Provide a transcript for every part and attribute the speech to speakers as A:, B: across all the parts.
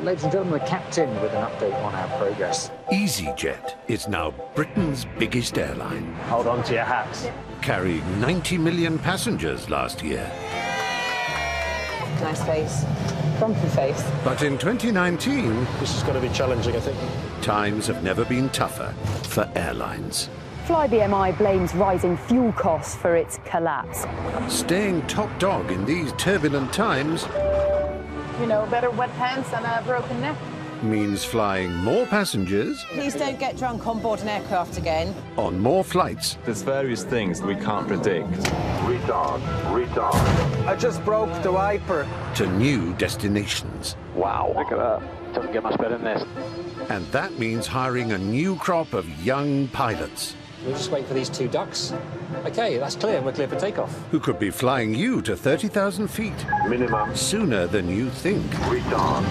A: Ladies and gentlemen, the captain with an update on our progress.
B: EasyJet is now Britain's biggest airline,
C: Hold on to your hats.
B: carrying 90 million passengers last year.
D: Nice face. Grumpy face.
B: But in 2019,
C: This is going to be challenging, I think.
B: times have never been tougher for airlines.
E: FlyBMI blames rising fuel costs for its collapse.
B: Staying top dog in these turbulent times
D: You know, better wet pants than a broken neck.
B: means flying more passengers
D: Please don't get drunk on board an aircraft again.
B: on more flights
F: There's various things we can't predict.
G: Retard.
H: I just broke the wiper.
B: to new destinations.
A: Wow. Look at that. Doesn't get much better than this.
B: And that means hiring a new crop of young pilots
A: We'll just wait for these two ducks. OK, that's clear. We're clear for takeoff.
B: who could be flying you to 30,000 feet
G: Minimum.
B: sooner than you think.
G: Retard.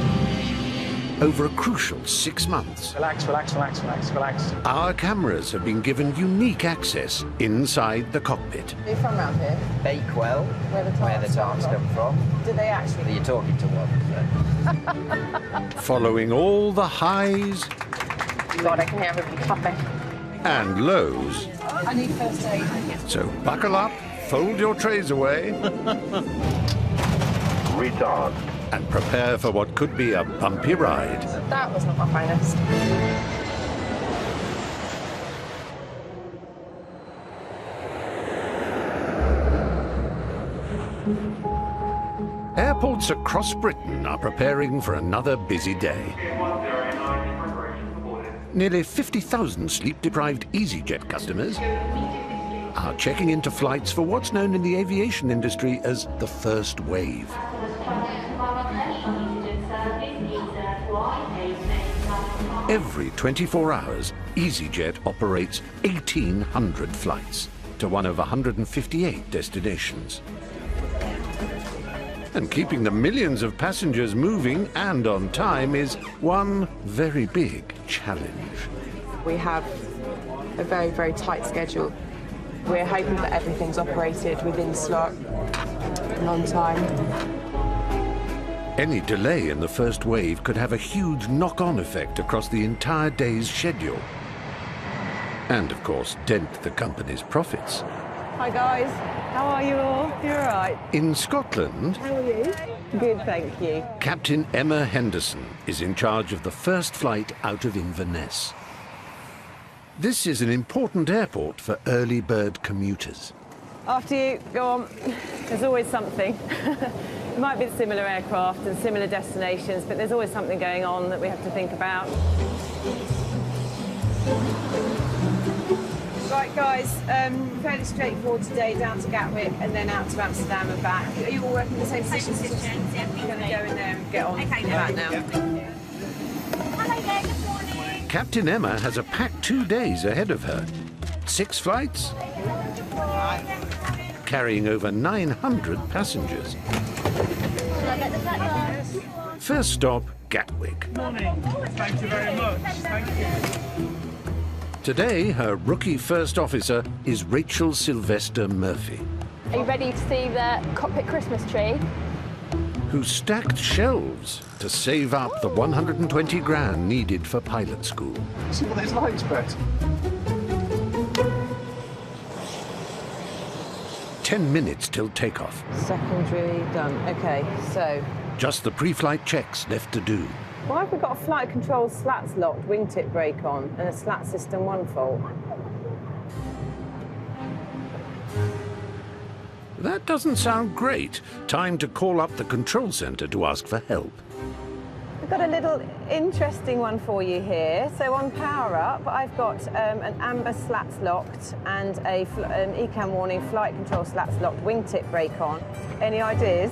B: Over a crucial 6 months,
A: Relax, relax, relax, relax, relax.
B: our cameras have been given unique access inside the cockpit.
D: Are you from around here?
H: Bakewell,
D: Where the
H: tarts come from.
D: Do they actually?
H: You're talking to one.
B: Following all the highs
D: God, I can hear everybody clapping.
B: and lows.
D: I need first aid.
B: So buckle up, fold your trays away,
G: Retard.
B: and prepare for what could be a bumpy ride.
D: That was not my finest.
B: Airports across Britain are preparing for another busy day. Nearly 50,000 sleep-deprived EasyJet customers are checking into flights for what's known in the aviation industry as the first wave. Every 24 hours, EasyJet operates 1,800 flights to one of 158 destinations. And keeping the millions of passengers moving and on time is one very big challenge.
D: We have a very, very tight schedule. We're hoping that everything's operated within slot and on time.
B: Any delay in the first wave could have a huge knock-on effect across the entire day's schedule. And, of course, dent the company's profits.
D: Hi guys, how are you all? You're all right.
B: In Scotland,
D: How are you? Good, thank you.
B: Captain Emma Henderson is in charge of the first flight out of Inverness. This is an important airport for early bird commuters.
I: After you, go on. There's always something. It might be similar aircraft and similar destinations, but there's always something going on that we have to think about.
D: Right guys, fairly straightforward today, down to Gatwick and then out to Amsterdam and back. Are you all working the same positions?
J: Yeah,
D: You're going to go in there and get on
J: Okay,
D: that now.
J: Hello there, good morning.
B: Captain Emma has a packed 2 days ahead of her. 6 flights, carrying over 900 passengers.
J: Shall I get the flat
B: First stop, Gatwick.
K: Morning. Thank you very much. Thank you.
B: Today, her rookie first officer is Rachel Sylvester Murphy,
J: Are you ready to see the cockpit Christmas tree?
B: who stacked shelves to save up the 120 grand needed for pilot school.
A: See what those lights, Brett.
B: 10 minutes till takeoff.
D: Secondary done. Okay, so
B: Just the pre-flight checks left to do.
I: Why have we got a flight control slats locked, wingtip brake on, and a slat system 1 fault?
B: That doesn't sound great. Time to call up the control center to ask for help.
I: We've got a little interesting one for you here. So on power up, I've got an amber slats locked and a ECAM warning flight control slats locked, wingtip brake on. Any ideas?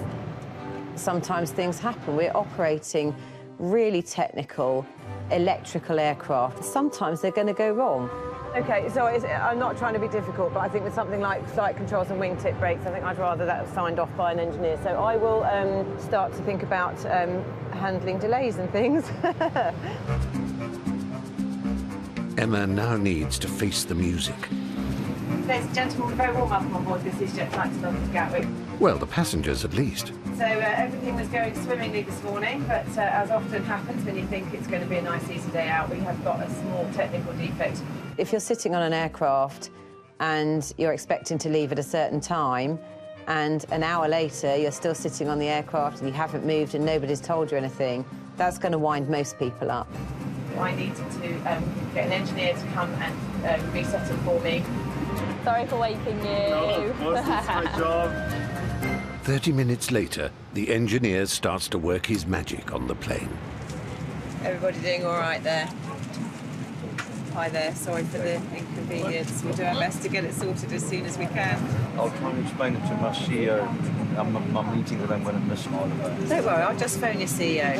D: sometimes things happen. We're operating really technical electrical aircraft. Sometimes they're going to go wrong.
I: OK, so I'm not trying to be difficult, but I think with something like flight controls and wingtip brakes, I think I'd rather that was signed off by an engineer. So I will start to think about handling delays and things.
B: Emma now needs to face the music.
I: Ladies and gentlemen, we're very warm welcome on board this EasyJet flight to London to Gatwick.
B: Well, the passengers at least.
I: So everything was going swimmingly this morning, but as often happens when you think it's going to be a nice, easy day out, we have got a small technical defect. If you're sitting on an aircraft and you're expecting to leave at a certain time, and an hour later you're still sitting on the aircraft and you haven't moved and nobody's told you anything, that's going to wind most people up. I needed to get an engineer to come and reset it for me.
J: Sorry for waking you.
K: No, of course, it's my job.
B: 30 minutes later, the engineer starts to work his magic on the plane.
I: Everybody doing all right there? Hi there, sorry for the inconvenience. We'll do our best to get it sorted as soon as we can.
H: I'll try and explain it to my CEO. I'm meeting with them when I'm missing all of it.
I: Don't worry, I'll just phone your CEO.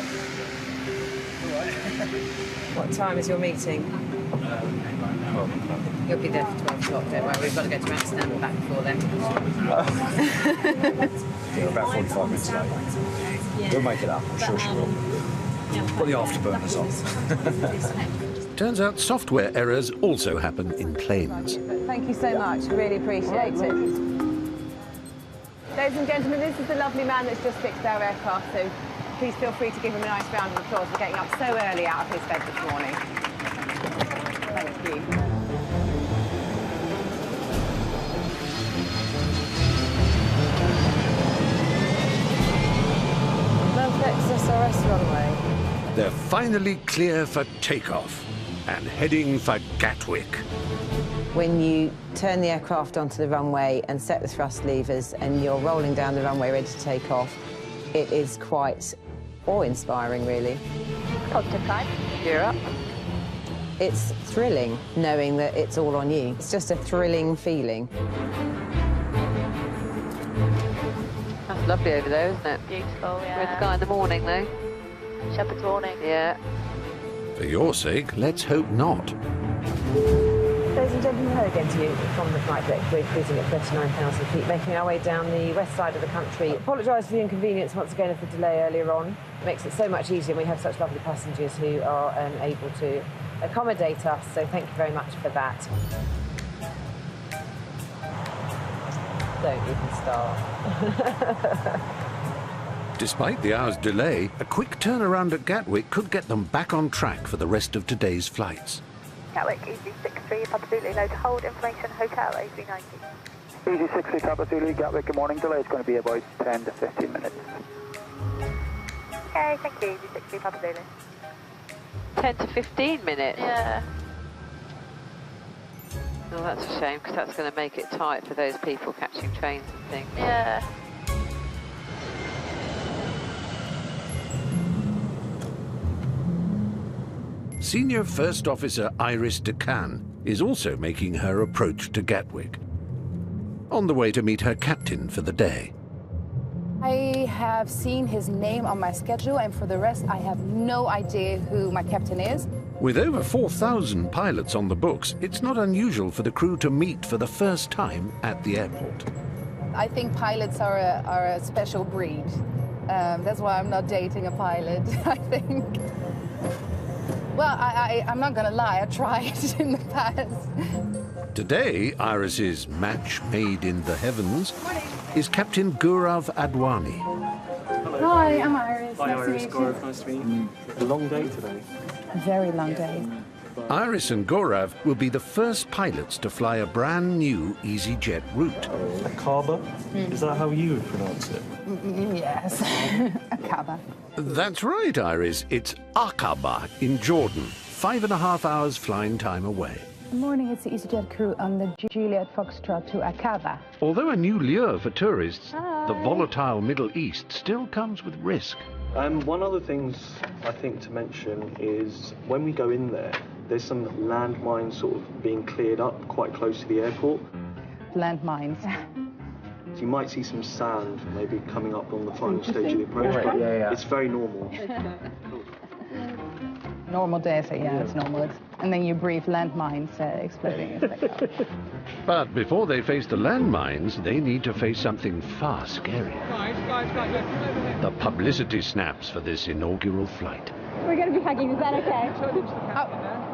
I: What time is your meeting?
H: 12 o'clock.
I: You'll be there for 12 o'clock, don't worry. We've got to go to Amsterdam and back before then.
H: We're about 45 minutes late. We'll make it up, I'm sure she will. Put the afterburners on.
B: Turns out software errors also happen in planes.
I: Thank you so much, really appreciate it. Ladies and gentlemen, this is the lovely man that's just fixed our aircraft, so please feel free to give him a nice round of applause for getting up so early out of his bed this morning. Thank you. SRS runway.
B: They're finally clear for takeoff and heading for Gatwick.
I: When you turn the aircraft onto the runway and set the thrust levers and you're rolling down the runway ready to take off, it is quite awe-inspiring, really.
J: Positive climb.
I: You're up. It's thrilling knowing that it's all on you. It's just a thrilling feeling.
L: That's lovely over there, isn't it?
J: Beautiful, yeah.
L: Red sky in the morning, though.
J: Shepherd's warning.
L: Yeah.
B: For your sake, let's hope not.
I: Ladies and gentlemen, hello again to you from the flight deck. We're cruising at 39,000 feet, making our way down the west side of the country. Apologise for the inconvenience once again of the delay earlier on. It makes it so much easier. We have such lovely passengers who are able to accommodate us, so thank you very much for that. Don't even start.
B: Despite the hour's delay, a quick turnaround at Gatwick could get them back on track for the rest of today's flights.
J: Gatwick, EasyJet, Papa Zulu, low to hold, information, hotel, A390.
M: EasyJet, Papa Zulu, Gatwick, good morning. Delay is going to be about 10 to 15 minutes.
J: Okay, thank you, EasyJet, Papa Zulu.
L: 10 to 15 minutes?
J: Yeah.
L: Oh, that's a shame, because that's going to make it tight for those people catching trains and things.
J: Yeah.
B: Senior First Officer Iris DeCan is also making her approach to Gatwick, on the way to meet her captain for the day.
N: I have seen his name on my schedule, and for the rest, I have no idea who my captain is.
B: With over 4,000 pilots on the books, it's not unusual for the crew to meet for the first time at the airport.
N: I think pilots are a special breed. That's why I'm not dating a pilot, I think. Well, I'm not going to lie, I tried in the past.
B: Today, Iris's match made in the heavens is Captain Gaurav Advani.
K: Hello.
N: Hi, I'm Iris.
K: Hi,
N: nice
K: Iris.
N: to meet
K: Gaurav, nice to meet you. A long day today.
N: A very long day.
B: Iris and Gaurav will be the first pilots to fly a brand new EasyJet route.
K: Aqaba? Is that how you would pronounce it?
N: Yes, Aqaba.
B: That's right, Iris. It's Aqaba in Jordan. 5.5 hours flying time away.
N: Good morning, it's the EasyJet crew on the Juliet Foxtrot to Aqaba.
B: Although a new lure for tourists, the volatile Middle East still comes with risk.
K: One other thing I think to mention is when we go in there, there's some landmines sort of being cleared up quite close to the airport.
N: Landmines.
K: So you might see some sand maybe coming up on the final stage of the approach, but it's very normal.
N: Normal day, so yeah, it's normal. And then you breathe landmines exploding.
B: But before they face the landmines, they need to face something far scarier. The publicity snaps for this inaugural flight.
J: We're going to be hugging, is that okay?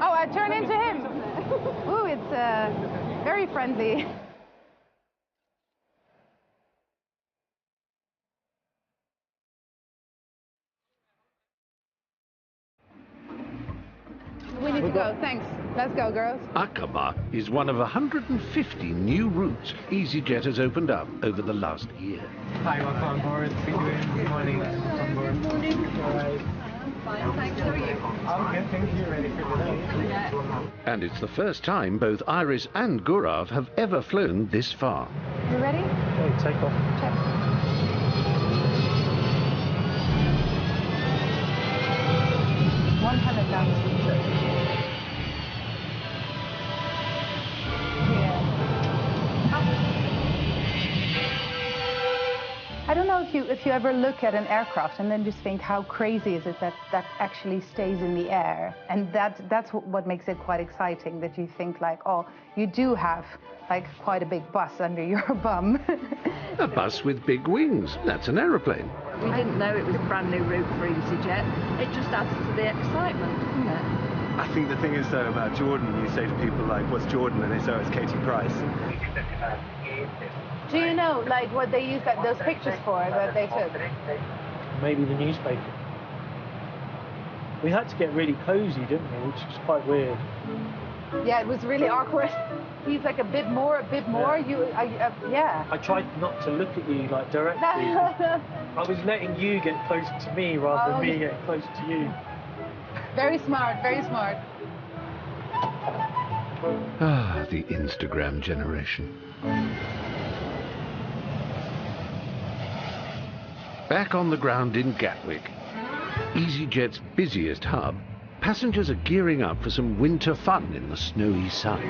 N: Oh, I turn into him. Ooh, it's very friendly. ready to go. Thanks. Let's go, girls.
B: Aqaba is one of 150 new routes EasyJet has opened up over the last year.
O: Hi, welcome on board. Good morning. On board. Good morning. All right.
N: Fine, thanks. How are you?
O: I'm good, thank you. Ready for today?
N: Yeah.
B: And it's the first time both Iris and Gaurav have ever flown this far.
N: You ready?
K: Okay, take off.
N: Check. 100,000. I don't know if you ever look at an aircraft and then just think how crazy is it that actually stays in the air, and that's what makes it quite exciting, that you think like, oh, you do have like quite a big bus under your bum.
B: A bus with big wings. That's an aeroplane.
P: We didn't know it was a brand new route for EasyJet. It just adds to the excitement, doesn't it?
C: I think the thing is though about Jordan, you say to people like, what's Jordan? And they say, oh, it's Katie Price.
N: Do you know, like, what they used those pictures for that they took?
K: Maybe the newspaper. We had to get really cozy, didn't we? Which was quite weird.
N: Yeah, it was really awkward. He's like a bit more. Yeah.
K: Yeah. I tried not to look at you like directly. I was letting you get closer to me rather than me getting closer to you.
N: Very smart, very smart.
B: Ah, the Instagram generation. Back on the ground in Gatwick, EasyJet's busiest hub, passengers are gearing up for some winter fun in the snowy sun.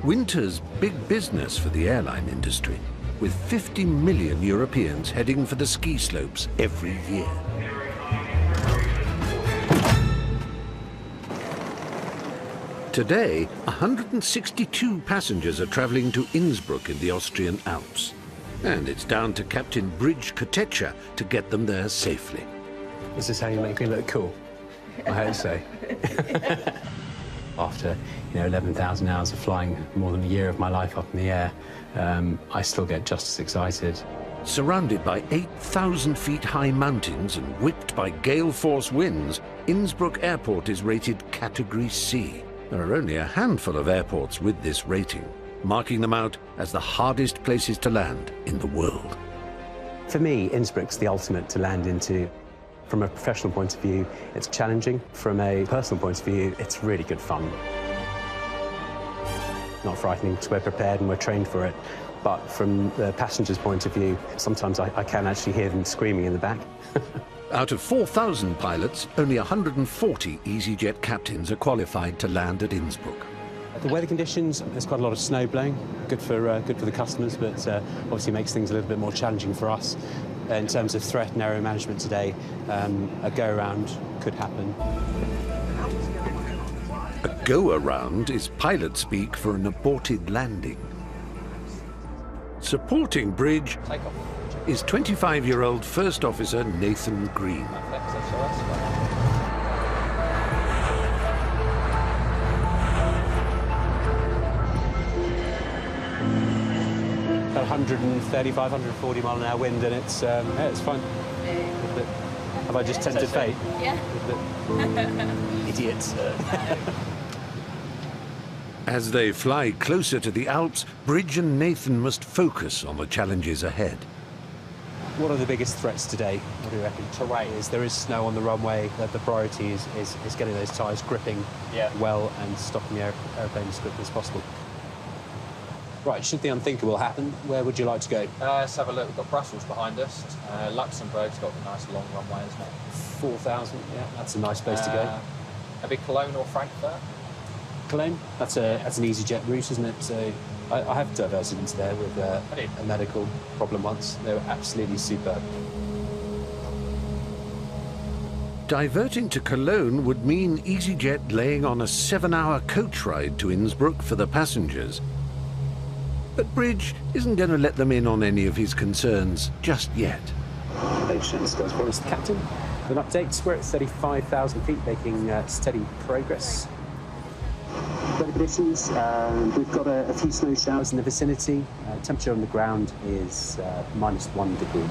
B: Winter's big business for the airline industry, with 50 million Europeans heading for the ski slopes every year. Today, 162 passengers are travelling to Innsbruck in the Austrian Alps. And it's down to Captain Bridge Kotecha to get them there safely.
A: Is this how you make me look cool? I hope so. After 11,000 hours of flying, more than a year of my life up in the air, I still get just as excited.
B: Surrounded by 8,000 feet high mountains and whipped by gale force winds, Innsbruck Airport is rated Category C. There are only a handful of airports with this rating, marking them out as the hardest places to land in the world.
A: For me, Innsbruck's the ultimate to land into. From a professional point of view, it's challenging. From a personal point of view, it's really good fun. Not frightening, because we're prepared and we're trained for it. But from the passenger's point of view, sometimes I can actually hear them screaming in the back.
B: Out of 4,000 pilots, only 140 EasyJet captains are qualified to land at Innsbruck.
A: The weather conditions, there's quite a lot of snow blowing, good for the customers, but obviously makes things a little bit more challenging for us. In terms of threat and aero management today, a go-around could happen.
B: A go-around is pilot speak for an aborted landing. Supporting Bridge is 25-year-old First Officer Nathan Green.
A: 135, 140 mile an hour wind, and it's fun. Have I just tempted fate?
P: Yeah.
A: Idiots.
B: As they fly closer to the Alps, Bridge and Nathan must focus on the challenges ahead.
A: What are the biggest threats today? What do you reckon? Terrain. There is snow on the runway. The priority is getting those tyres gripping well and stopping the aeroplane as quickly as possible. Right, should the unthinkable happen, where would you like to go?
H: Let's have a look. We've got Brussels behind us. Luxembourg's got a nice long runway, isn't it?
A: 4,000, yeah, that's a nice place to go.
H: Maybe Cologne or Frankfurt?
A: Cologne? That's an EasyJet route, isn't it? So I have diverted into there with a medical problem once. They were absolutely superb.
B: Diverting to Cologne would mean EasyJet laying on a 7-hour coach ride to Innsbruck for the passengers. But Bridge isn't going to let them in on any of his concerns just yet.
A: Patience goes for us, the captain. An update, we're at 35,000 feet, making steady progress. Weather conditions, we've got a few snow showers in the vicinity. Temperature on the ground is -1 degree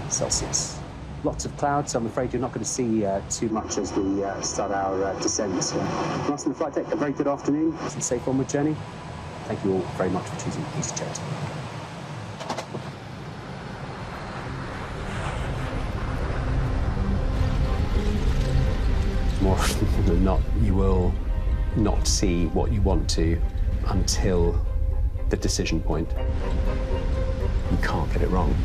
A: Celsius. Lots of clouds, so I'm afraid you're not going to see too much as we start our descent. Last on the flight deck, a very good afternoon and safe onward journey. Thank you all very much for choosing EasyJet. More often than not, you will not see what you want to until the decision point. You can't get it wrong.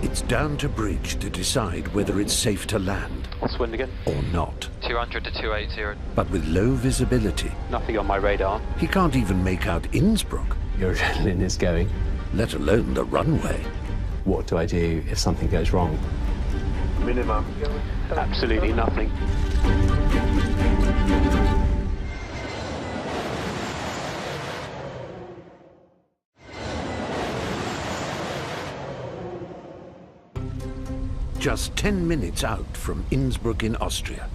B: It's down to Bridge to decide whether it's safe to land.
A: What's wind again?
B: Or not.
Q: 200 to 280.
B: But with low visibility,
A: nothing on my radar.
B: He can't even make out Innsbruck.
A: Your adrenaline is going.
B: Let alone the runway.
A: What do I do if something goes wrong?
G: Minimum.
A: Absolutely nothing.
B: Just 10 minutes out from Innsbruck in Austria,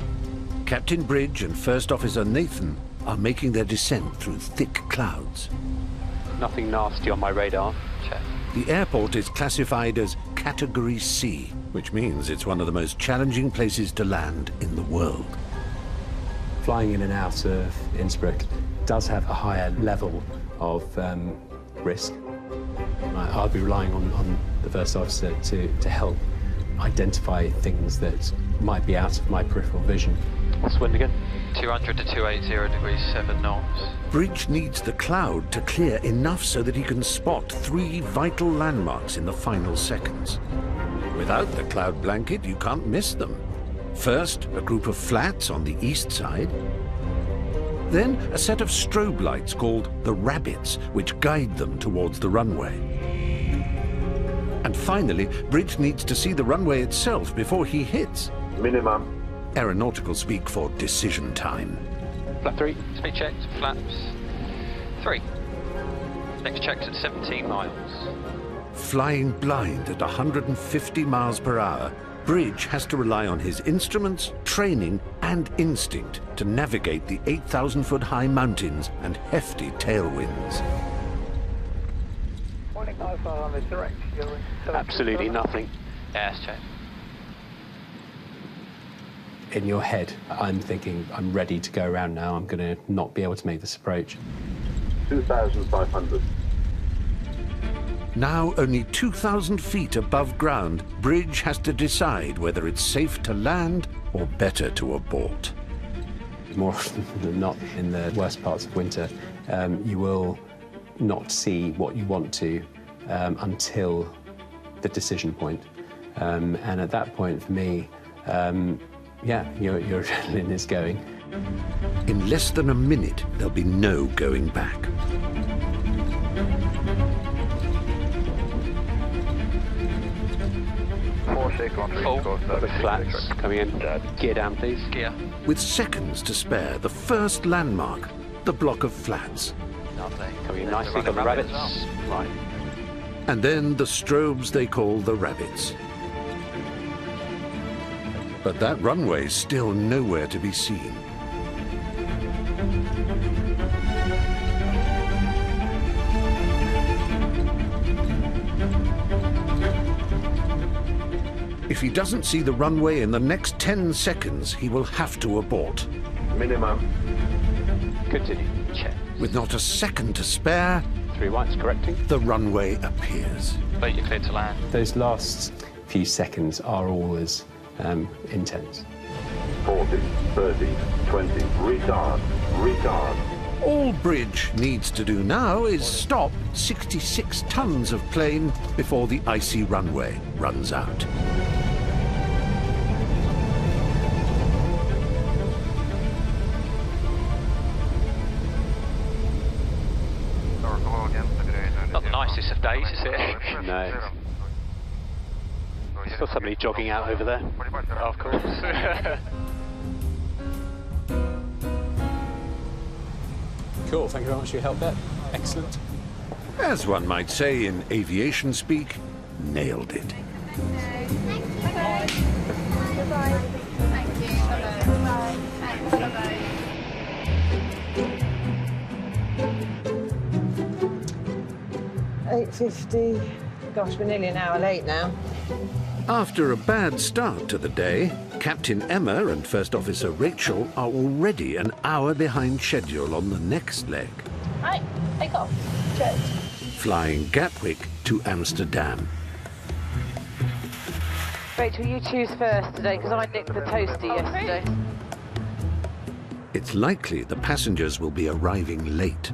B: Captain Bridge and First Officer Nathan are making their descent through thick clouds.
A: Nothing nasty on my radar.
Q: Check.
B: The airport is classified as Category C, which means it's one of the most challenging places to land in the world.
A: Flying in and out of Innsbruck does have a higher level of risk. I'll be relying on the First Officer to help identify things that might be out of my peripheral vision. What's wind again?
Q: 200 to 280 degrees 7 knots.
B: Bridge needs the cloud to clear enough so that he can spot 3 vital landmarks in the final seconds. Without the cloud blanket, you can't miss them. First, a group of flats on the east side. Then, a set of strobe lights called the rabbits, which guide them towards the runway. And finally, Bridge needs to see the runway itself before he hits.
G: Minimum.
B: Aeronautical speak for decision time.
A: Flat 3.
Q: Speed checked, flaps 3. Next checked at 17 miles.
B: Flying blind at 150 miles per hour, Bridge has to rely on his instruments, training, and instinct to navigate the 8,000-foot high mountains and hefty tailwinds.
A: Absolutely nothing.
Q: Yes, check.
A: In your head, I'm thinking, I'm ready to go around now. I'm going to not be able to make this approach.
G: 2,500.
B: Now only 2,000 feet above ground, Bridge has to decide whether it's safe to land or better to abort.
A: More often than not, in the worst parts of winter, you will not see what you want to until the decision point. And at that point, for me, yeah, your adrenaline is going.
B: In less than a minute, there'll be no going back.
A: With flats coming in. Gear down, please.
Q: Gear.
B: With seconds to spare, the first landmark, the block of flats.
Q: Lovely.
A: Coming in nicely, got the rabbits. Right.
B: And then the strobes they call the rabbits. But that runway's still nowhere to be seen. If he doesn't see the runway in the next 10 seconds, he will have to abort.
G: Minimum.
A: Continue. Check.
B: With not a second to spare,
A: 3 whites correcting.
B: The runway appears.
Q: But you're clear to land.
A: Those last few seconds are always intense.
G: 40, 30, 20, retard, retard.
B: All Bridge needs to do now is stop 66 tons of plane before the icy runway runs out.
Q: Not the nicest of days, is it?
A: No. Still somebody jogging out over there.
Q: Of course.
A: Cool, thank you very much for your help there. Excellent.
B: As one might say in aviation speak, nailed it.
J: Bye-bye. Bye-bye. Thank you. Bye-bye. Thanks. Bye-bye.
I: 8:50. Gosh, we're nearly an hour late now.
B: After a bad start to the day, Captain Emma and First Officer Rachel are already an hour behind schedule on the next leg,
D: Right, take off. Cheers.
B: flying Gatwick to Amsterdam.
L: Rachel, you choose first today because I nicked the toasty yesterday.
B: It's likely the passengers will be arriving late.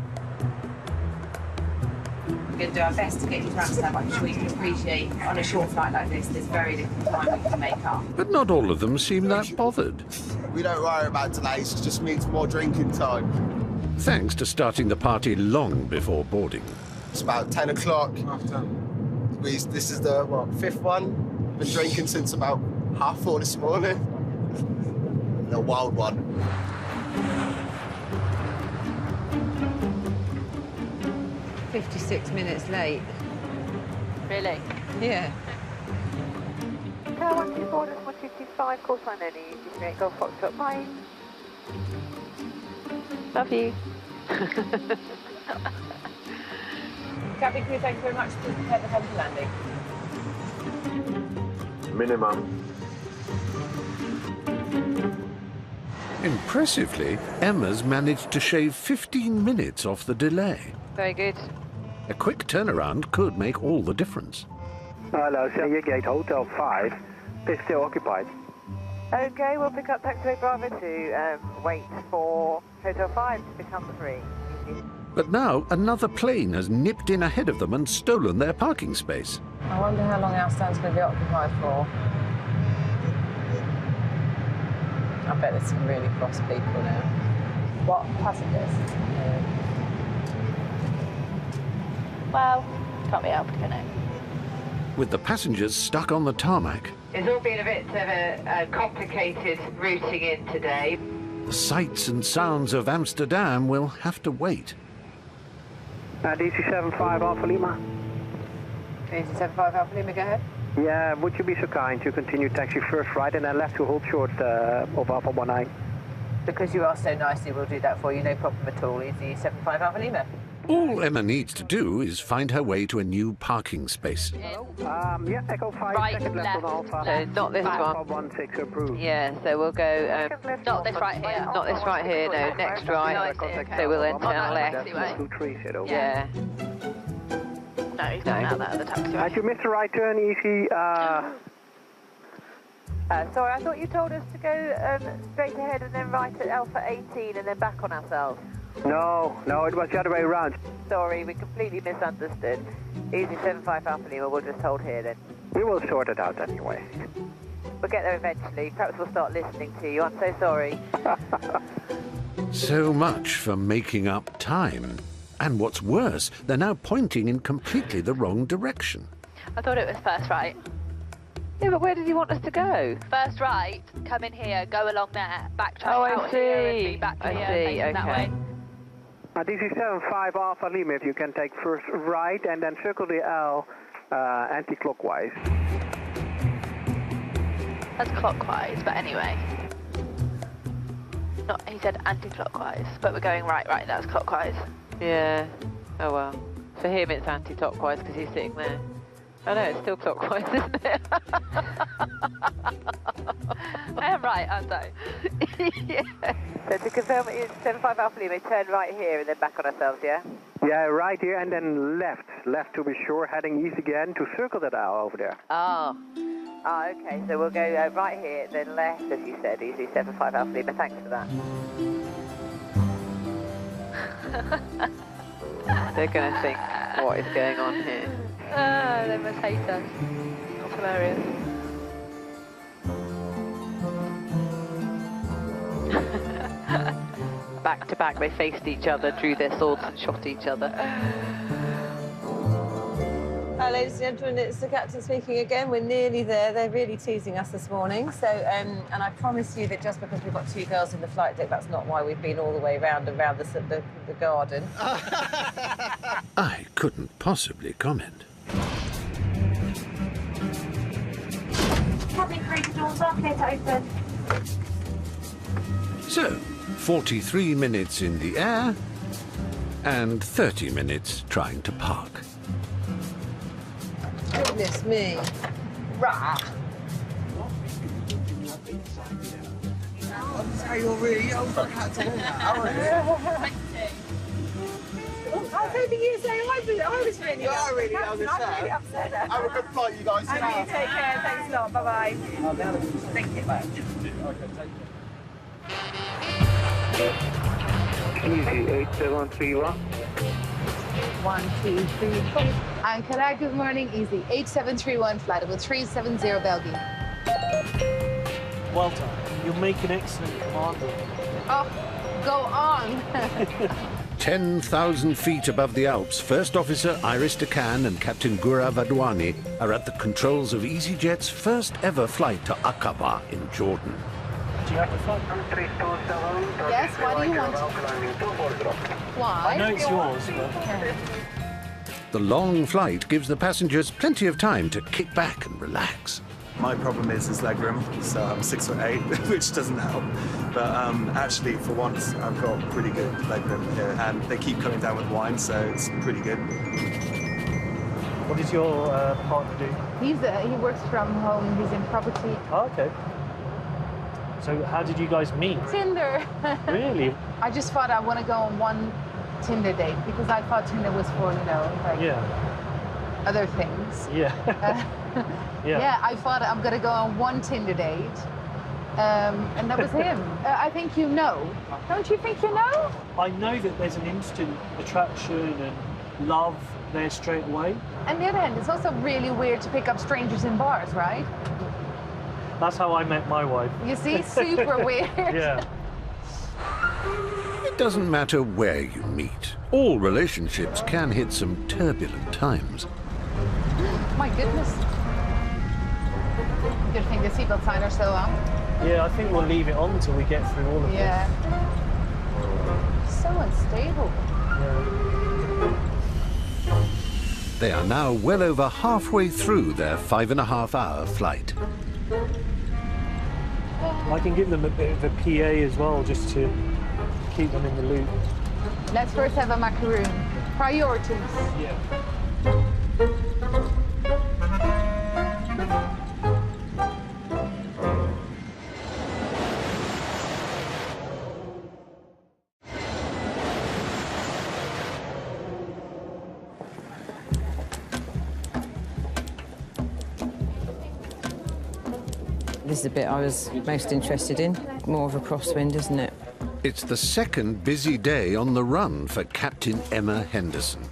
D: We're going to do our best to get you to Amsterdam. I'm sure you can appreciate on a short flight like this, there's very little time we can make up.
B: But not all of them seem that bothered.
R: We don't worry about delays, it just means more drinking time.
B: Thanks to starting the party long before boarding.
R: It's about 10 o'clock. This is the, fifth one? Been drinking since about 4:30 this morning. A wild one.
I: "56 minutes late."
L: Really?
I: Yeah.
J: Car 124, 1225, call sign only, EasyJet, Golf Foxtrot, bye.
L: Love you.
D: Cabin crew, thank you very much. Please prepare the head for landing.
G: Minimum.
B: Impressively, Emma's managed to shave 15 minutes off the delay.
L: Very good.
B: A quick turnaround could make all the difference.
M: Hello, Senior Gate Hotel 5 is still occupied.
J: Okay, we'll pick up taxiway Bravo to wait for Hotel 5 to become free.
B: But now another plane has nipped in ahead of them and stolen their parking space.
D: I wonder how long our stand's going to be occupied for. I bet there's some really cross people now. What, passengers?
J: Well, can't be helped, can it?
B: With the passengers stuck on the tarmac,
L: It's all been a bit of a complicated routing in today.
B: the sights and sounds of Amsterdam will have to wait.
M: DC75 Alpha Lima.
D: 1875 Alpha Lima, go ahead.
M: Yeah, would you be so kind to continue taxi first right and then left to hold short of Alpha 19?
D: Because you are so nicely, we'll do that for you, no problem at all. Easy 75 Alpha Lima.
B: All Emma needs to do is find her way to a new parking space.
M: Yeah, Echo 5,
L: Right,
M: second left on Alpha.
L: So not this
M: Alpha
L: one.
M: 16 approved.
L: Yeah, so we'll go...
J: Not this right here.
L: Not this right here, no, next right. So we'll then turn left. Yeah.
J: No, he's going out that other taxiway.
M: Had you missed the right turn, Easy?
J: Sorry, I thought you told us to go straight ahead and then right at Alpha 18 and then back on ourselves.
M: No, it was the other way around.
J: Sorry, we completely misunderstood. Easy 75 Alpha Lima, we'll just hold here then.
M: We will sort it out anyway.
J: We'll get there eventually. Perhaps we'll start listening to you. I'm so sorry.
B: So much for making up time. And what's worse, they're now pointing in completely the wrong direction.
S: I thought it was first right.
L: Yeah, but where did you want us to go?
S: First right, come in here, go along there, backtrack
L: I
S: out here and
L: see.
S: be back
L: I
S: here,
L: see,
S: facing that way.
M: DC75 Alpha Lima, if you can take first right and then circle the L anti-clockwise.
S: That's clockwise, but anyway. Not, he said anti-clockwise, but we're going right, that's clockwise.
L: Yeah. Oh well. For him it's anti-clockwise because he's sitting there. Oh no, it's still clockwise, isn't it?
S: I am right, aren't I?
L: Yeah.
J: So to confirm, it's 75 Alpha Lima, turn right here and then back on ourselves, yeah?
M: Yeah, right here and then left. Left to be sure, heading east again to circle that L over there.
J: Oh. Ah, okay, so we'll go right here, then left, as you said, easy 75 Alpha Lima. Thanks for that.
L: They're going to think, what is going on here?
S: Ah, they must hate us. That's hilarious.
L: Back to back, they faced each other, drew their swords and shot each other.
I: Ladies and gentlemen, it's the captain speaking again. We're nearly there. They're really teasing us this morning. So, and I promise you that just because we've got two girls in the flight deck, that's not why we've been all the way around the garden.
B: I couldn't possibly comment.
J: Cabin crew, doors are clear to open.
B: So, 43 minutes in the air and 30 minutes trying to park.
I: Goodness me. Rah.
T: Say you're really young, I can't tell that.
I: I don't think you were saying I was really young.
T: You are really young,
I: I'm really upset.
T: Have a good flight, you guys.
I: And you take care. Thanks a lot. Bye-bye. Thank you.
M: Easy 8731.
N: 1, 2, 3, 4. Ankara, good morning. Easy 8731, flight with 370 Belgium.
O: Well done. You'll make an excellent commander.
N: Oh, go on.
B: 10,000 feet above the Alps, First Officer Iris Decan and Captain Gura Vadwani are at the controls of EasyJet's first ever flight to Aqaba in Jordan.
O: Do you have to flight?
N: Yes, why do you want to? Why?
O: I know it's yours, but...
B: The long flight gives the passengers plenty of time to kick back and relax.
F: My problem is legroom, so I'm 6'8", which doesn't help. But actually, for once, I've got pretty good legroom here, and they keep coming down with wine, so it's pretty good.
O: What does your partner do?
N: He works from home. He's in property.
O: Oh, okay. So how did you guys meet?
N: Tinder.
O: Really?
N: I just thought I want to go on one Tinder date because I thought Tinder was for, other things.
O: Yeah.
N: Yeah, I thought I'm going to go on one Tinder date. And that was him. I think you know. Don't you think you know?
O: I know that there's an instant attraction and love there straight away.
N: On the other hand, it's also really weird to pick up strangers in bars, right?
O: That's how I met my wife.
N: You see? Super weird.
O: Yeah.
B: It doesn't matter where you meet. All relationships can hit some turbulent times.
N: My goodness. Good thing the seatbelt sign are still on.
O: Yeah, I think we'll leave it on until we get through all of
N: this. So unstable.
O: Yeah.
B: They are now well over halfway through their 5.5-hour flight.
O: I can give them a bit of a PA as well, just to keep them in the loop.
N: Let's first have a macaroon. Priorities.
O: Yeah.
U: This is the bit I was most interested in. More of a crosswind, isn't it?
B: It's the second busy day on the run for Captain Emma Henderson.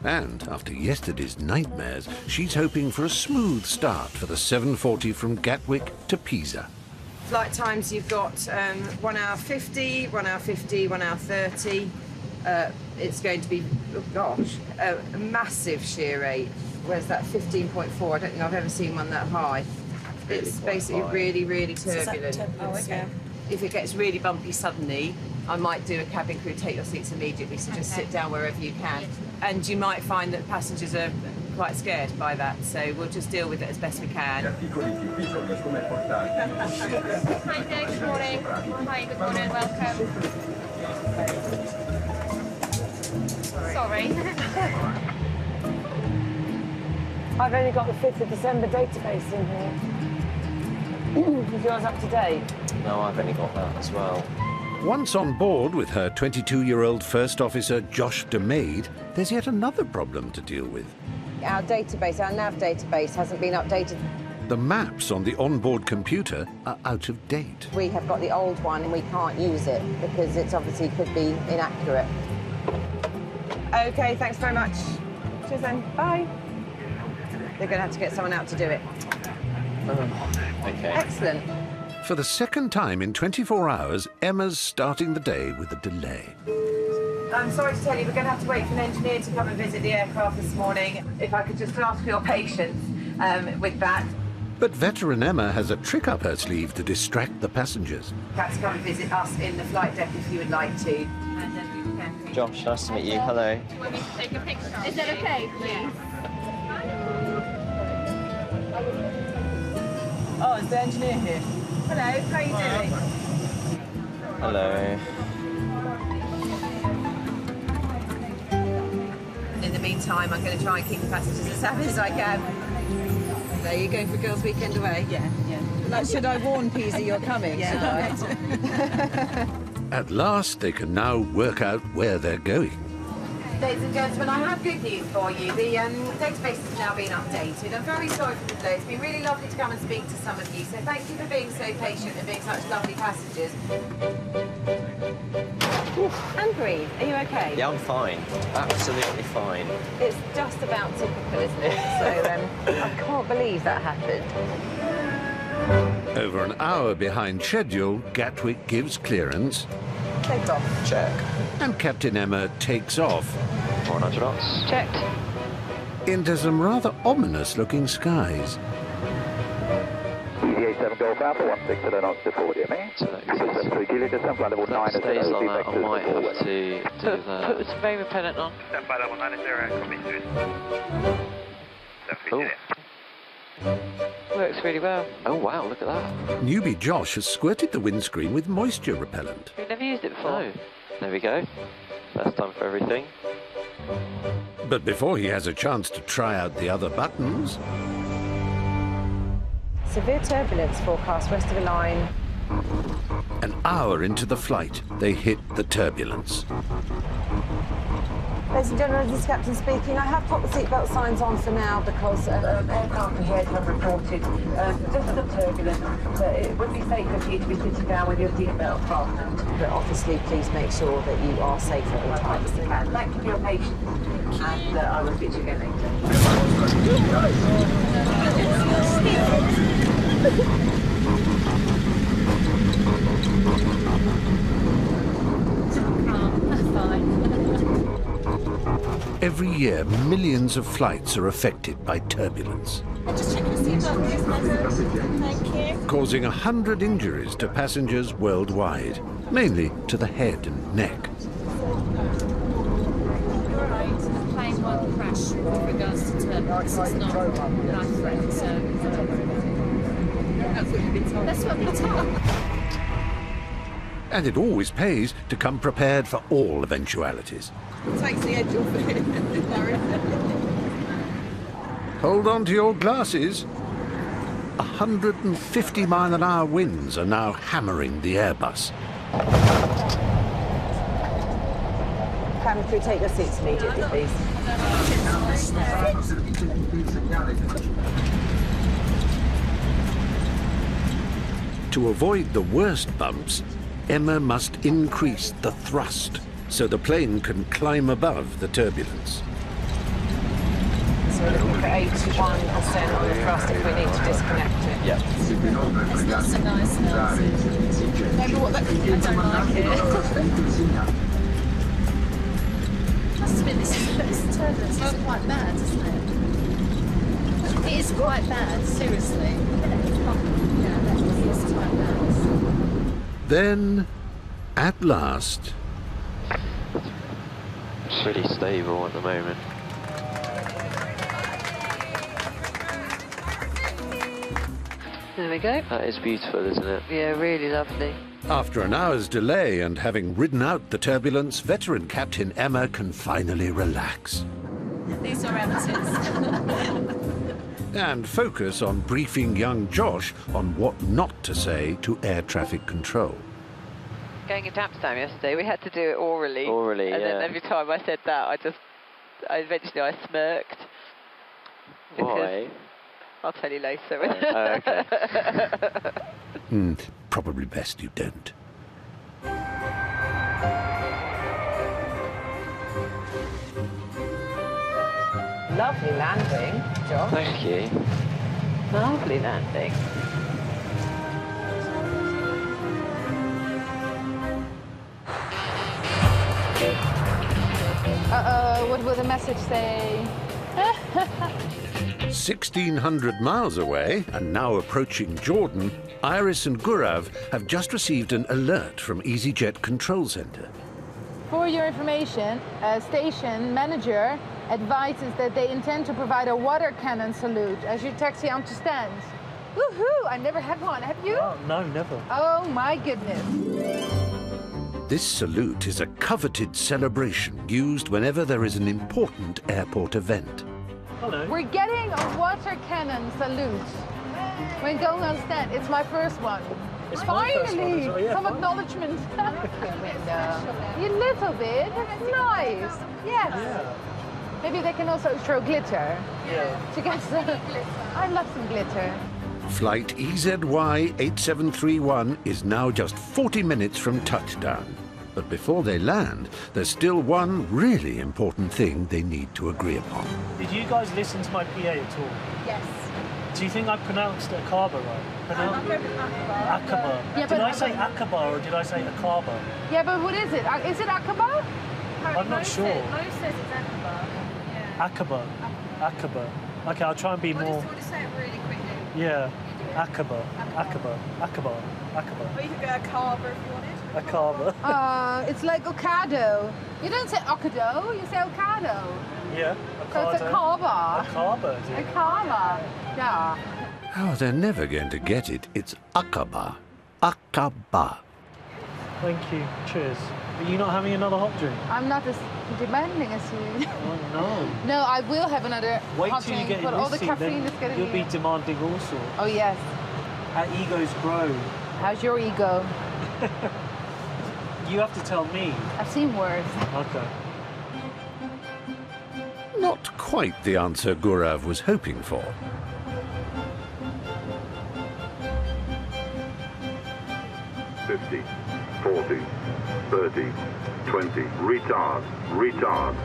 B: And after yesterday's nightmares, she's hoping for a smooth start for the 740 from Gatwick to Pisa.
I: Flight times, you've got 1 hour 50, 1 hour 50, 1 hour 30. It's going to be, oh gosh, a massive shear rate. Where's that? 15.4. I don't think I've ever seen one that high. It's basically really, really turbulent.
U: Oh, okay.
I: If it gets really bumpy suddenly, I might do a cabin crew take your seats immediately, so just sit down wherever you can. And you might find that passengers are quite scared by that, so we'll just deal with it as best we can.
V: Hi there, good morning. Hi, good morning, welcome. Sorry.
I: I've only got the 5th of December database in here. Is yours up to date?
W: No, I've only got that as well.
B: Once on board with her 22-year-old First Officer Josh DeMaid, there's yet another problem to deal with.
I: Our database, our nav database, hasn't been updated.
B: The maps on the onboard computer are out of date.
I: We have got the old one and we can't use it because it's obviously could be inaccurate. OK, thanks very much. Cheers then. Bye. They're going to have to get someone out to do it.
W: OK.
I: Excellent.
B: For the second time in 24 hours, Emma's starting the day with a delay.
I: I'm sorry to tell you, we're going to have to wait for an engineer to come and visit the aircraft this morning. If I could just ask for your patience with that.
B: But veteran Emma has a trick up her sleeve to distract the passengers.
I: Perhaps come and visit us in the flight deck if you would like to.
W: Josh, nice to meet you. Hello.
V: Do you want me to take a picture? Is that okay, please?
I: Oh, is the engineer here? Hello, how are you doing?
W: Hello.
I: In the meantime, I'm going to try and keep the passengers as happy as I can. There you go for Girls' Weekend away. Yeah, yeah.
U: Like, should I warn Peasy you're coming?
N: Yeah.
B: At last, they can now work out where they're going.
I: Ladies and gentlemen, I have good news for you. The database has now been updated. I'm very sorry for the delay. It's been really lovely to come and speak to some of you. So thank you for being so patient and being such lovely passengers. And breathe. Are you okay?
W: Yeah, I'm fine. Absolutely fine.
I: It's just about typical, isn't it? So I can't believe that happened.
B: Over an hour behind schedule, Gatwick gives clearance.
I: Take off.
W: Check.
B: And Captain Emma takes off.
W: 400 knots.
L: Checked.
B: Into some rather ominous-looking skies.
G: EasyJet 7 Golf Alpha 16 knots to forward, you mean? System 3 Kilo to San level 9
W: If that stays like that, I might have to do that.
L: Put some rain repellent on.
O: Stand by level 90,
W: Oh.
L: Works really well.
W: Oh wow, look at that.
B: Newbie Josh has squirted the windscreen with moisture repellent.
L: We've never used it before.
W: No. There we go. First time for everything.
B: But before he has a chance to try out the other buttons...
I: Severe turbulence forecast west of the line.
B: An hour into the flight, they hit the turbulence.
I: Ladies and gentlemen, this is Captain speaking. I have popped the seatbelt signs on for now because aircraft ahead have reported just a turbulence. It would be safer for you to be sitting down with your seatbelt fastened. But obviously, please make sure that you are safe at all times as you can. Thank you for your patience, and I will speak to you again
B: Every year, millions of flights are affected by turbulence,
V: Just check your seatbelt, please, madam. Thank you.
B: causing 100 injuries to passengers worldwide, mainly to the head and neck.
V: You're right. The plane won't crash with regards to turbulence. It's not a life threat, so that's what you've been told. That's what we've been told.
B: And it always pays to come prepared for all eventualities.
U: It takes the edge off it.
B: Hold on to your glasses. 150-mile-an-hour winds are now hammering the Airbus.
I: Cabin crew, take your seats immediately, please.
B: To avoid the worst bumps, Emma must increase the thrust so the plane can climb above the turbulence.
I: So we're looking for 81% on the thrust if we need to disconnect it.
W: Yeah.
V: It's not so nice now. Maybe what that I don't like it. Must admit, this turbulence is quite bad, isn't it? It is quite bad, seriously. Yeah, it is quite bad.
B: Then, at last...
W: It's really stable at the moment.
L: There we go.
W: That is beautiful, isn't it?
L: Yeah, really lovely.
B: After an hour's delay and having ridden out the turbulence, veteran Captain Emma can finally relax.
V: These are empties.
B: And focus on briefing young Josh on what not to say to air traffic control.
L: Going into Amsterdam yesterday, we had to do it orally.
W: Orally,
L: and
W: yeah.
L: then every time I said that, I smirked.
W: Why?
L: I'll tell you later.
W: Oh, okay.
B: Probably best you don't.
I: Lovely landing, Josh.
W: Thank you.
L: Lovely landing.
N: Uh-oh, what will the message say?
B: 1,600 miles away, and now approaching Jordan, Iris and Gurav have just received an alert from EasyJet Control Center.
N: For your information, station manager advises that they intend to provide a water cannon salute as you taxi onto stands. Woohoo! I never had one. Have you?
O: Oh, no, never.
N: Oh my goodness.
B: This salute is a coveted celebration used whenever there is an important airport event.
O: Hello.
N: We're getting a water cannon salute. When going on stand, it's my first one.
O: It's my first one as well, yeah,
N: some
O: fine.
N: acknowledgement. You little bit, that's nice. Yes.
O: Yeah.
N: Maybe they can also throw glitter.
O: Yeah.
N: To get some, I love some glitter.
B: Flight EZY-8731 is now just 40 minutes from touchdown. But before they land, there's still one really important thing they need to agree upon.
O: Did you guys listen to my PA at all?
V: Yes.
O: Do you think I pronounced Aqaba right? Aqaba.
N: Yeah,
O: Did I say Aqaba or did I say Aqaba?
N: Yeah, but what is it? Is it Aqaba?
O: I'm not sure.
V: Mo says it's Aqaba. Yeah.
O: Aqaba. Okay, I'll try and be more.
V: Just say it really quickly.
O: Yeah. Aqaba.
V: Or you could go Aqaba if you wanted.
O: Aqaba.
N: It's like Ocado. You don't say Ocado, you say Ocado.
O: Yeah.
N: So it's Aqaba.
O: Aqaba.
N: Aqaba. Yeah.
B: Oh, they're never going to get it. It's Aqaba. Aqaba.
O: Thank you. Cheers. Are you not having another hot drink?
N: I'm not as demanding as you.
O: Oh no.
N: No, I will have another
O: Wait
N: hot
O: till you
N: drink,
O: get
N: but
O: in
N: all
O: this
N: the
O: seat,
N: caffeine
O: then
N: is getting
O: you'll
N: me.
O: be demanding all sorts.
N: Oh yes.
O: Our egos grow.
N: How's your ego?
O: You have to tell me.
N: I've seen worse.
O: Okay.
B: Not quite the answer Gaurav was hoping for.
C: $50, $40, $30, $20. Retard.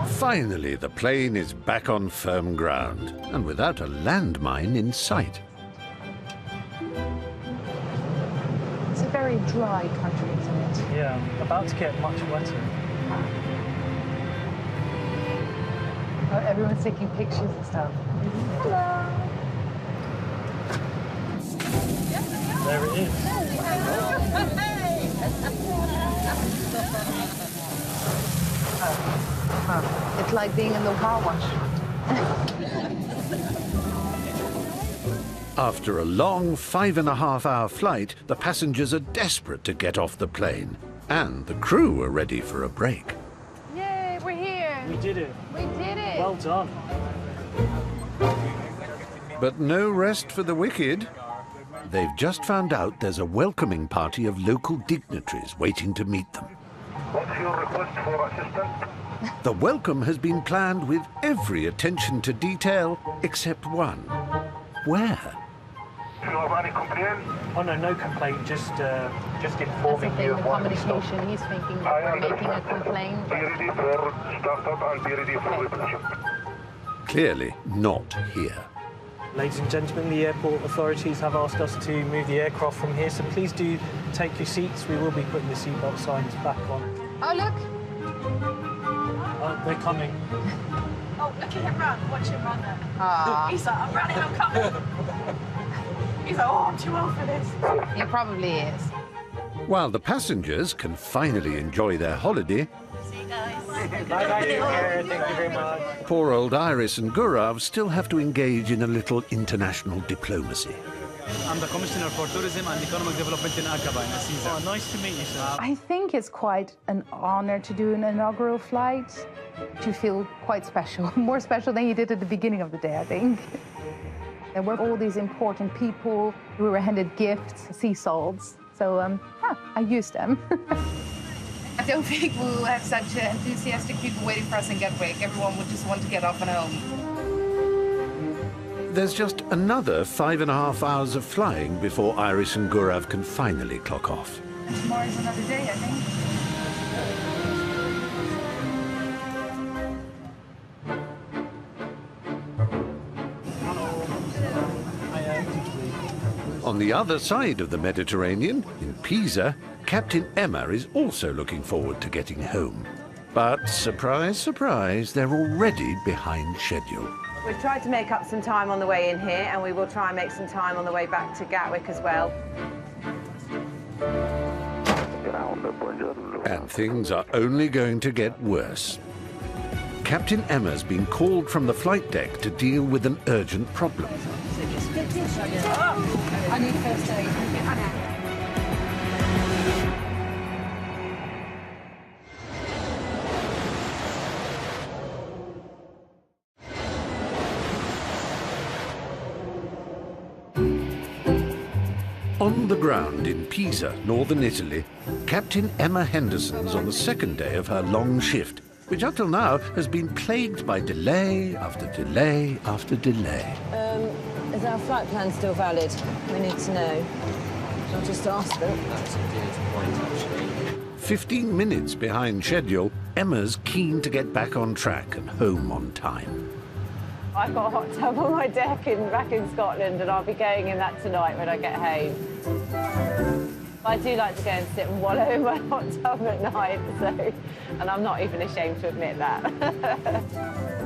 B: Finally, the plane is back on firm ground, and without a landmine in sight.
N: It's a very dry country, isn't it?
O: Yeah, about to get much wetter.
N: Oh, everyone's taking pictures and stuff. Hello.
O: There it is.
N: It's like being in the car wash.
B: After a long 5.5-hour flight, the passengers are desperate to get off the plane. And the crew are ready for a break.
N: Yay, we're here.
O: We did it.
N: We did it.
O: Well done.
B: But no rest for the wicked. They've just found out there's a welcoming party of local dignitaries waiting to meet them.
C: What's your request for assistance?
B: The welcome has been planned with every attention to detail except one. Where?
C: Do you have any complaint?
O: Oh no, no complaint. Just
N: That's the
O: informing
N: thing,
O: you
N: the
O: of what we stopped.
N: communication. He's thinking that we're making a complaint.
C: Be ready for startup and be ready for reception.
B: Clearly not here.
O: Ladies and gentlemen, the airport authorities have asked us to move the aircraft from here, so please do take your seats. We will be putting the seatbelt signs back on.
N: Oh, look.
O: Oh, they're coming.
V: Oh, look at him run. Watch him run there.
N: Ah.
V: He's like, I'm running, I'm coming. He's like, oh, I'm too old for this.
N: He probably is.
B: While the passengers can finally enjoy their holiday,
V: See you guys.
O: Bye, take care. Thank you very much.
B: poor old Iris and Gaurav still have to engage in a little international diplomacy.
E: I'm the Commissioner for Tourism and Economic Development in Aqaba, in Asiza.
O: Oh, nice to meet you, sir.
N: I think it's quite an honor to do an inaugural flight. You feel quite special, more special than you did at the beginning of the day, I think. There were all these important people. We were handed gifts, sea salts. So, I used them. I don't think we'll have such enthusiastic people waiting for us in Gatwick. Everyone would just want to get off and home.
B: There's just another 5.5 hours of flying before Iris and Gaurav can finally clock off.
N: Tomorrow's another day, I think.
B: On the other side of the Mediterranean, in Pisa, Captain Emma is also looking forward to getting home. But surprise, surprise, they're already behind schedule.
I: We've tried to make up some time on the way in here, and we will try and make some time on the way back to Gatwick as well.
B: And things are only going to get worse. Captain Emma's been called from the flight deck to deal with an urgent problem.
N: I need first aid.
B: On the ground in Pisa, northern Italy, Captain Emma Henderson's on the second day of her long shift, which up till now has been plagued by delay after delay after delay.
I: Is our flight plan still valid? We need to know. I'll just ask them.
W: That's a good point, actually.
B: 15 minutes behind schedule, Emma's keen to get back on track and home on time.
I: I've got a hot tub on my deck back in Scotland, and I'll be going in that tonight when I get home. I do like to go and sit and wallow in my hot tub at night, and I'm not even ashamed to admit that.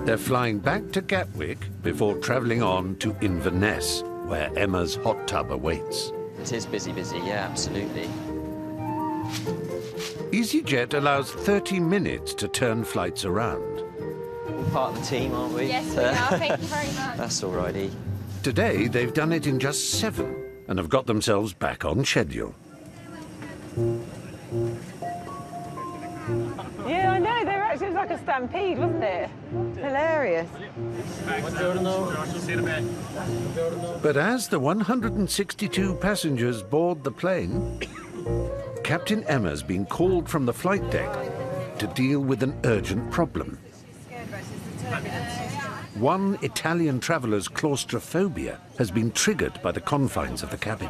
B: They're flying back to Gatwick before travelling on to Inverness, where Emma's hot tub awaits.
W: It is busy, yeah, absolutely.
B: EasyJet allows 30 minutes to turn flights around.
W: Part of the team, aren't we?
V: Yes, we are. Thank you very much.
W: That's alrighty.
B: Today, they've done it in just 7 and have got themselves back on schedule.
I: Yeah, I know. It was like a stampede, wasn't it? Hilarious.
B: But as the 162 passengers board the plane, Captain Emma's been called from the flight deck to deal with an urgent problem. One Italian traveller's claustrophobia has been triggered by the confines of the cabin.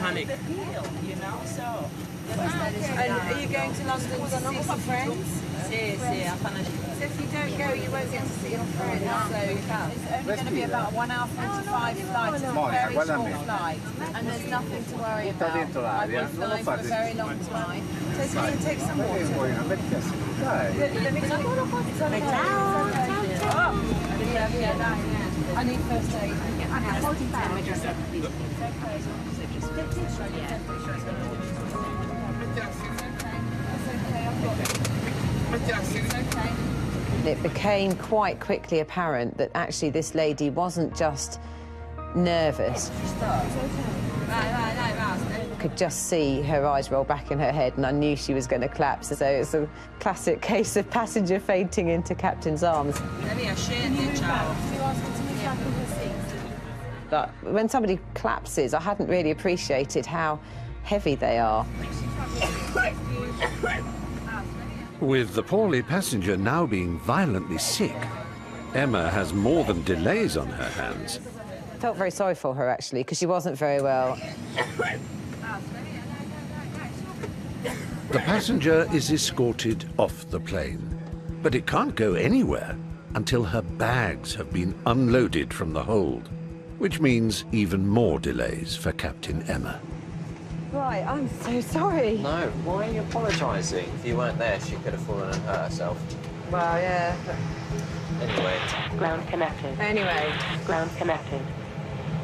V: Panic. And are you going to London to see some friends? Yes, So if you don't go, you won't get to see your friends. So it's only going to be about 1 hour 45 flight. It's a very short flight, and there's nothing to worry about. I've been flying for a very long time. So can you take some water? Let me take I need first aid. I'm holding back.
I: It became quite quickly apparent that actually this lady wasn't just nervous. I could just see her eyes roll back in her head, and I knew she was going to collapse. So it's a classic case of passenger fainting into captain's arms. But when somebody collapses, I hadn't really appreciated how heavy they are.
B: With the poorly passenger now being violently sick, Emma has more than delays on her hands.
I: I felt very sorry for her, actually, because she wasn't very well.
B: The passenger is escorted off the plane, but it can't go anywhere until her bags have been unloaded from the hold, which means even more delays for Captain Emma.
I: Right, I'm so sorry.
W: No, why are you apologising? If you weren't there, she could have fallen and hurt herself.
I: Well, yeah.
W: Anyway.
H: Ground connected.
I: Anyway.
H: Ground connected.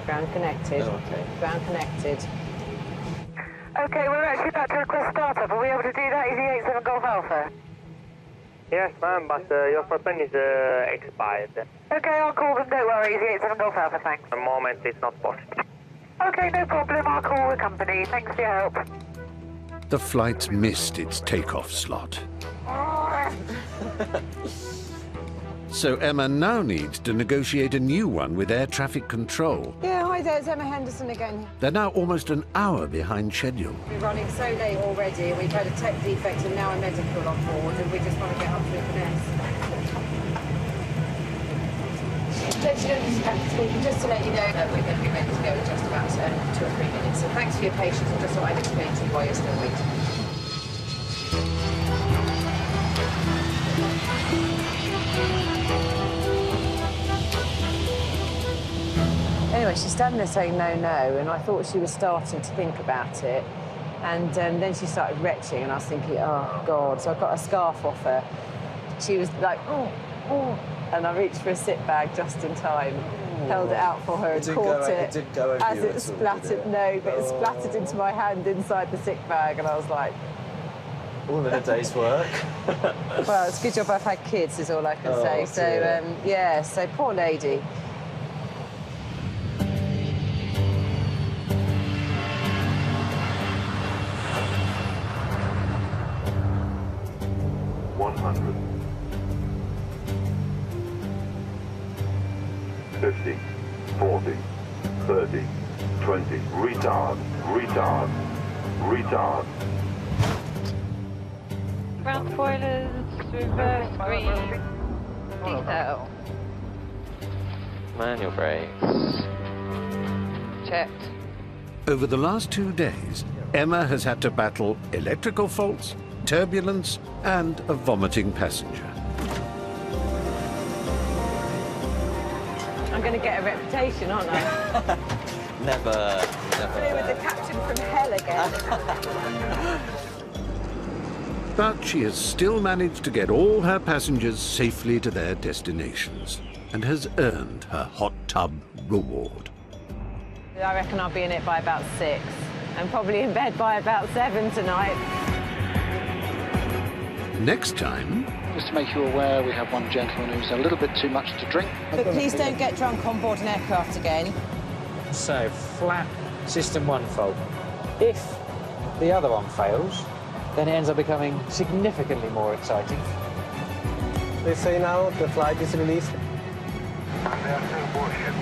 I: Ground connected.
W: Oh, okay.
I: Ground connected.
J: Okay, we're actually about to request startup. Are we able to do that? EasyJet Golf Alpha.
M: Yes, ma'am, but your plan is expired.
J: Okay, I'll call them. Don't worry, EasyJet Golf Alpha, thanks.
M: At the moment, it's not possible.
J: Okay, no problem. I'll call the company. Thanks for your help.
B: The flight missed its takeoff slot. So Emma now needs to negotiate a new one with air traffic control.
I: Yeah, hi there, it's Emma Henderson again.
B: They're now almost an hour behind schedule.
I: We're running so late already. We've had a tech defect and now a medical on board, and we just want to get up to Inverness. Just to let you know that we're going to be ready to go in just about 2 or 3 minutes. So thanks for your patience, and just thought I'd explain to you why you're still waiting. Anyway, she's standing there saying no, no, and I thought she was starting to think about it. And then she started retching, and I was thinking, oh, God. So I got a scarf off her. She was like, oh, oh. And I reached for a sit bag just in time, held it out for her and caught it.
W: It didn't go over
I: as
W: you
I: it
W: at all,
I: splattered,
W: did it?
I: no, but it splattered into my hand inside the sick bag, and I was like...
W: All in a day's work.
I: Well, it's a good job I've had kids, is all I can say. So, yeah, so poor lady.
C: $100. 50, 40, 30, 20. Retard, retard, retard.
L: Ground spoilers, reverse green, detail.
W: Manual brakes.
L: Checked.
B: Over the last 2 days, Emma has had to battle electrical faults, turbulence, and a vomiting passenger.
I: I'm going to get a reputation, aren't I?
W: Never.
I: Play with the captain from hell again.
B: But she has still managed to get all her passengers safely to their destinations and has earned her hot tub reward.
I: I reckon I'll be in it by about 6 and probably in bed by about 7 tonight.
B: Next time...
K: Just to make you aware, we have one gentleman who's a little bit too much to drink.
U: But please don't get drunk on board an aircraft again.
P: So, flat system 1 fault. If the other one fails, then it ends up becoming significantly more exciting.
M: They say now the flight is released.
C: And they are still bullshit.